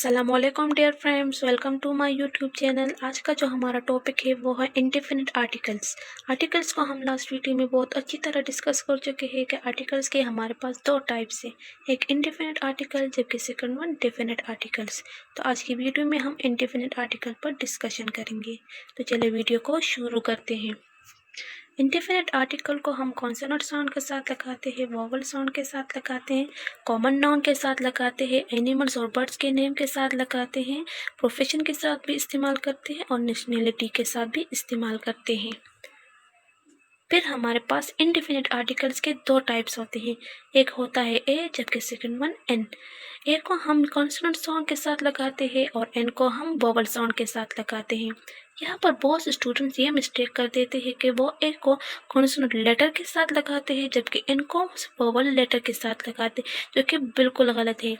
अस्सलाम वालेकुम dear friends, welcome to my YouTube channel. आज का जो हमारा टॉपिक है वो है इंडेफिनिट आर्टिकल्स को हम लास्ट वीडियो में बहुत अच्छी तरह डिस्कस कर चुके हैं कि आर्टिकल्स के हमारे पास दो टाइप्स हैं, एक इंडेफिनिट आर्टिकल जबकि सेकंड वन डेफिनिट आर्टिकल्स। तो आज की वीडियो में हम इंडेफिनिट आर्टिकल पर डिस्कशन करेंगे। तो चलिए वीडियो को शुरू करते हैं। इंडेफिनिट आर्टिकल को हम कॉन्सोनेंट साउंड के साथ लगाते हैं, वोवल साउंड के साथ लगाते हैं, कॉमन नाउन के साथ लगाते हैं, एनिमल्स और बर्ड्स के नेम के साथ लगाते हैं, प्रोफेशन के साथ भी इस्तेमाल करते हैं और नेशनलिटी के साथ भी इस्तेमाल करते हैं। फिर हमारे पास इंडेफिनिट आर्टिकल्स के दो टाइप्स होते हैं, एक होता है ए जबकि सेकंड वन एन। ए को हम कॉन्सोनेंट साउंड के साथ लगाते हैं और एन को हम वोवल साउंड के साथ लगाते हैं। यहाँ पर बहुत से स्टूडेंट्स ये मिस्टेक कर देते हैं कि वो ए को कॉन्सोनेंट लेटर के साथ लगाते हैं जबकि एन को वोवल लेटर के साथ लगाते हैं, जो कि बिल्कुल गलत है।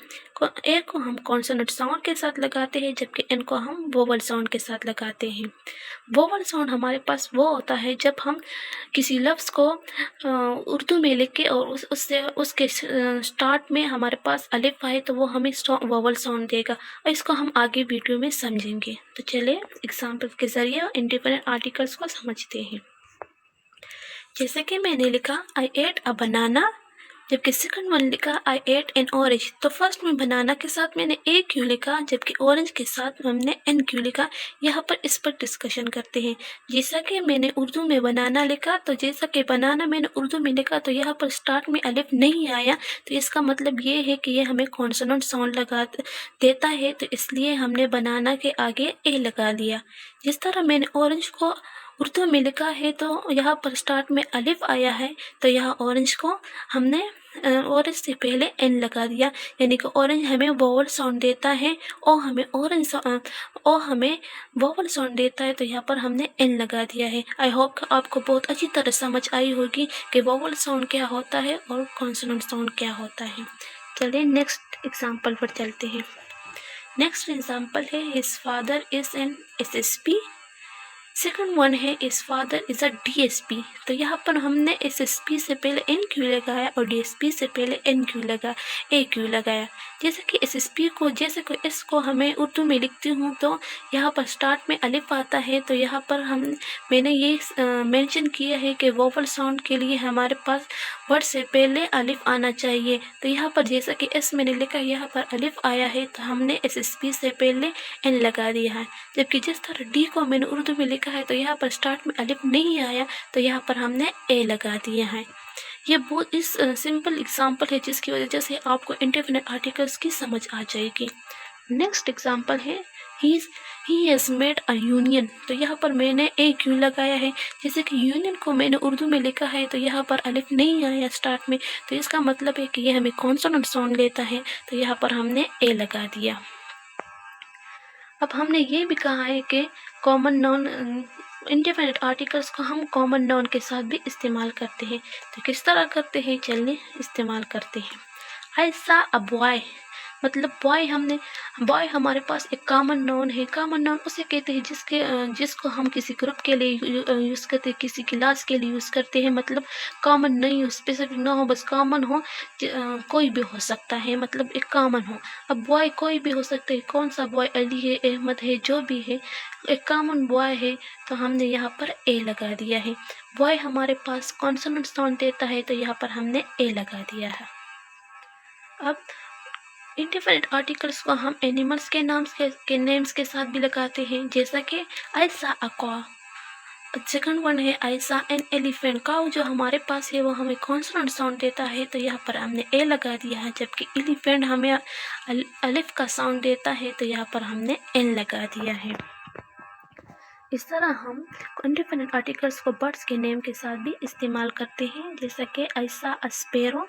ए को हम कॉन्सोनेंट साउंड के साथ लगाते हैं जबकि एन को हम वोवल साउंड के साथ लगाते हैं। वोवल साउंड हमारे पास वो होता है जब हम किसी लफ्ज़ को उर्दू में लिख के और उसके स्टार्ट में हमारे पास अलिफ आए तो वो हमें वोवल साउंड देगा, और इसको हम आगे वीडियो में समझेंगे। तो चलिए एग्जाम्पल के ज़रिए इंडिपेंडेंट आर्टिकल्स को समझते हैं। जैसे कि मैंने लिखा आई एट अ बनाना, जबकि सेकंड वन लिखा आई एट एन ऑरेंज। तो फर्स्ट में बनाना के साथ मैंने ए क्यों लिखा जबकि ऑरेंज के साथ हमने एन क्यों लिखा, यहाँ पर इस पर डिस्कशन करते हैं। जैसा कि मैंने उर्दू में बनाना लिखा, तो जैसा कि बनाना मैंने उर्दू में लिखा तो यहाँ पर स्टार्ट में अलिफ नहीं आया, तो इसका मतलब ये है कि ये हमें कॉन्सोनेंट साउंड लगा देता है, तो इसलिए हमने बनाना के आगे ए लगा दिया। जिस तरह मैंने ऑरेंज को उर्दू में लिखा है तो यहाँ पर स्टार्ट में अलिफ आया है, तो यहाँ ऑरेंज को हमने ऑरेंज से पहले एन लगा दिया, यानी कि ऑरेंज हमें वोवल साउंड देता है और हमें वोवल साउंड देता है, तो यहाँ पर हमने एन लगा दिया है। आई होप आपको बहुत अच्छी तरह समझ आई होगी कि वोवल साउंड क्या होता है और कॉन्सोनेंट साउंड क्या होता है। चलिए नेक्स्ट एग्जाम्पल पर चलते हैं। नेक्स्ट एग्जाम्पल है his father is an SSP. Second one है इस फादर इज अ डीएसपी। तो यहाँ पर हमने एसएसपी से पहले एन क्यों लगाया और डीएसपी से पहले एन क्यों लगाया, ए क्यों लगाया। जैसे कि एसएसपी को जैसे कि एस को हमें उर्दू में लिखती हूँ तो यहाँ पर स्टार्ट में अलिफ आता है, तो यहाँ पर मैंने ये मेंशन किया है कि वोवल साउंड के लिए हमारे पास वर्ड से पहले अलिफ आना चाहिए। तो यहाँ पर जैसा कि एस मैंने लिखा यहाँ पर अलिफ आया है, तो हमने एसएसपी से पहले एन लगा दिया है। जबकि जिस तरह डी को मैंने उर्दू में लिखा है तो यहाँ पर स्टार्ट में अलिफ नहीं आया, तो यहाँ पर हमने ए लगा दिया है। ये बहुत इस सिंपल एग्जांपल है जिसकी वजह से आपको इंडेफिनिट आर्टिकल्स की समझ आ जाएगी। नेक्स्ट एग्जांपल है he has made a union. तो यहाँ पर मैंने ए क्यों लगाया है, जैसे कि यूनियन को मैंने उर्दू में लिखा है तो यहाँ पर अलिफ नहीं आया स्टार्ट में, तो इसका मतलब है कि ये हमें कॉन्सोनेंट साउंड लेता है, तो यहाँ पर हमने ए लगा दिया। अब हमने ये भी कहा है कि कॉमन नाउन इंडेफिनिट आर्टिकल्स को हम कॉमन नाउन के साथ भी इस्तेमाल करते हैं। तो किस तरह करते हैं, चलिए इस्तेमाल करते हैं। आई सा अ बॉय, मतलब बॉय हमारे पास एक कॉमन नाउन है। कॉमन नाउन उसे कहते हैं जिसको हम किसी ग्रुप के लिए यूज़ करते हैं, किसी क्लास के लिए यूज़ करते हैं। मतलब कॉमन नहीं हो, स्पेसिफिक ना हो, बस कॉमन हो, कोई भी हो सकता है, मतलब एक कॉमन हो। अब बॉय कोई भी हो सकता है, कौन सा बॉय, अली है, अहमद है, जो भी है, एक कॉमन बॉय है, तो हमने यहाँ पर ए लगा दिया है। बॉय हमारे पास कॉन्सोनेंट साउंड देता है, तो यहाँ पर हमने ए लगा दिया है। अब इंडेफिनिट आर्टिकल्स को हम एनिमल्स के नेम्स के साथ भी लगाते हैं, जैसा कि आई सा अ कॉ। सेकंड वन है आई सा एन एलिफेंट। काउ जो हमारे पास है वो हमें कॉन्सोनेंट साउंड देता है, तो यहाँ पर हमने ए लगा दिया है। जबकि एलिफेंट हमें अलिफ का साउंड देता है, तो यहाँ पर हमने एन लगा दिया है। इस तरह हम इंडेफिनिट आर्टिकल्स को बर्ड्स के नेम के साथ भी इस्तेमाल करते हैं, जैसा कि ऐसा स्पैरो,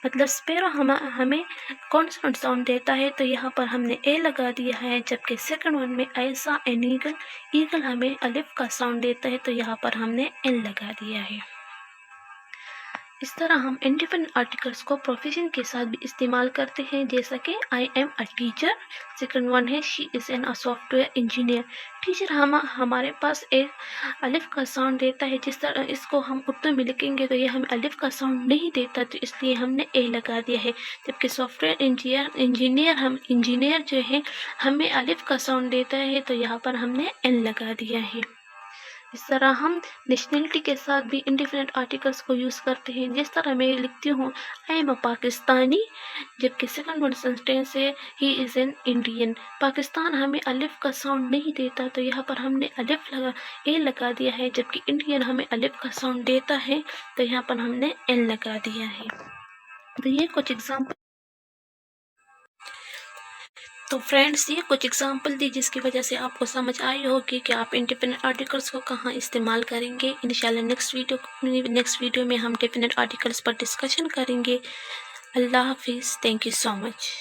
मतलब स्पैरो हमें कॉन्सोनेंट साउंड देता है, तो यहाँ पर हमने ए लगा दिया है। जबकि सेकंड वन में ऐसा एन ईगल हमें अलिफ का साउंड देता है, तो यहाँ पर हमने एन लगा दिया है। इस तरह हम इंडिपेंडेंट आर्टिकल्स को प्रोफेशन के साथ भी इस्तेमाल करते हैं, जैसा कि I am a teacher. Second one है she is an a software engineer. Teacher हमारे पास एक अलिफ का साउंड देता है, जिस तरह इसको हम उर्दू में लिखेंगे तो ये हमें अलिफ का साउंड नहीं देता, तो इसलिए हमने ए लगा दिया है। जबकि सॉफ्टवेयर इंजीनियर जो है हमें अलिफ का साउंड देता है, तो यहाँ पर हमने एन लगा दिया है। इस तरह हम नेशनलिटी के साथ भी इंडिफिनिट आर्टिकल्स को यूज़ करते हैं, जिस तरह मैं लिखती हूँ आई एम अ पाकिस्तानी, जबकि सेकंड वन सेंटेंस है he is an Indian. Pakistan हमें अलिफ का साउंड नहीं देता, तो यहाँ पर हमने ए लगा दिया है, जबकि इंडियन हमें अलिफ का साउंड देता है, तो यहाँ पर हमने एन लगा दिया है। तो ये कुछ एग्जाम्पल तो फ्रेंड्स, ये कुछ एग्जाम्पल दी जिसकी वजह से आपको समझ आई होगी कि आप इंडिपेंडेंट आर्टिकल्स को कहाँ इस्तेमाल करेंगे। इंशाल्लाह नेक्स्ट वीडियो में हम डिफिनेट आर्टिकल्स पर डिस्कशन करेंगे। अल्लाह हाफिज़। Thank you so much.